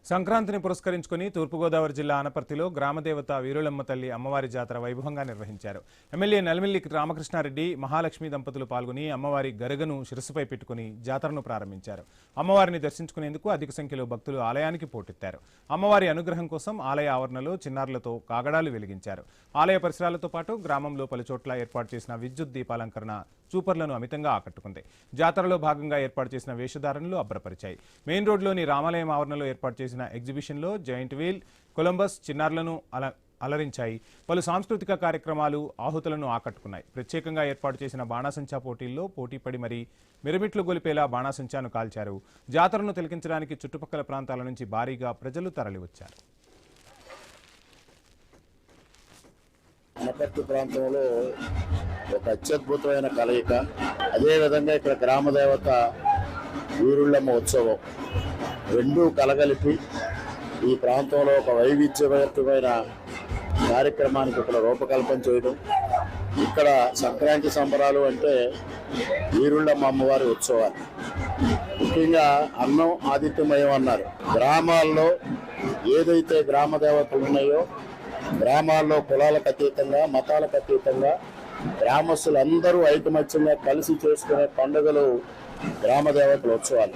సంక్రాంతిని పురస్కరించుకుని తూర్పుగోదావరి జిల్లా ఆనపర్తిలో గ్రామదేవత వీరులమ్మ తల్లి అమ్మవారి జాతర వైభవంగా నిర్వహించారు. ఎమ్మెల్యే నల్మిల్లి రామకృష్ణారెడ్డి, మహాలక్ష్మి దంపతులు పాల్గొని అమ్మవారి గరగను శిరస్సుపై పెట్టుకుని జాతరను ప్రారంభించారు. అమ్మవారిని దర్శించుకునేందుకు అధిక సంఖ్యలో భక్తులు ఆలయానికి పోటెత్తారు. అమ్మవారి అనుగ్రహం కోసం ఆలయ ఆవరణలో చిన్నారులతో కాగడాలు వెలిగించారు. ఆలయ పరిసరాలతో పాటు గ్రామంలో పలుచోట్ల ఏర్పాటు చేసిన విద్యుత్ దీపాలంకరణ చూపర్లను అమితంగా ఆకట్టుకుంది. జాతరలో భాగంగా ఏర్పాటు చేసిన వేషధారణలు అబ్బరపరిచాయి. మెయిన్ రోడ్లోని రామాలయం ఆవరణలో ఏర్పాటు చేసిన ఎగ్జిబిషన్లో జైంట్ వీల్, కొలంబస్ చిన్నారులను అలరించాయి. పలు సాంస్కృతిక కార్యక్రమాలు ఆహుతులను ఆకట్టుకున్నాయి. ప్రత్యేకంగా ఏర్పాటు చేసిన బాణాసంచా పోటీల్లో పోటీపడి మరీ మిరమిట్లు గొలిపేలా బాణాసంచాను కాల్చారు. జాతరను తిలకించడానికి చుట్టుపక్కల ప్రాంతాల నుంచి భారీగా ప్రజలు తరలివచ్చారు. ఆనపర్తి ప్రాంతంలో ఒక అత్యద్భుతమైన కలయిక. అదేవిధంగా ఇక్కడ గ్రామదేవత వీరుళ్ళమ్మ ఉత్సవం రెండూ కలగలిపి ఈ ప్రాంతంలో ఒక వైవిధ్యమైన కార్యక్రమానికి ఇక్కడ రూపకల్పన చేయడం. ఇక్కడ సంక్రాంతి సంబరాలు అంటే వీరుళ్ళమ్మ అమ్మవారి ఉత్సవాలు. ముఖ్యంగా అన్నం ఆతిథ్యమయం అన్నారు. గ్రామాల్లో ఏదైతే గ్రామ దేవతలు ఉన్నాయో, గ్రామాల్లో కులాలకు అతీతంగా, మతాలకు అతీతంగా గ్రామస్తులందరూ ఐకమత్యంగా కలిసి చేసుకునే పండుగలు గ్రామదేవతల ఉత్సవాలు.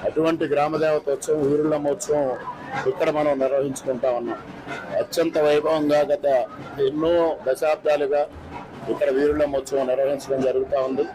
అటువంటి గ్రామదేవత ఉత్సవం వీరుళ్ళమ్మ ఉత్సవం ఇక్కడ మనం నిర్వహించుకుంటా ఉన్నాం. అత్యంత వైభవంగా గత ఎన్నో దశాబ్దాలుగా ఇక్కడ వీరుళ్ళమ్మ ఉత్సవం నిర్వహించడం జరుగుతూ ఉంది.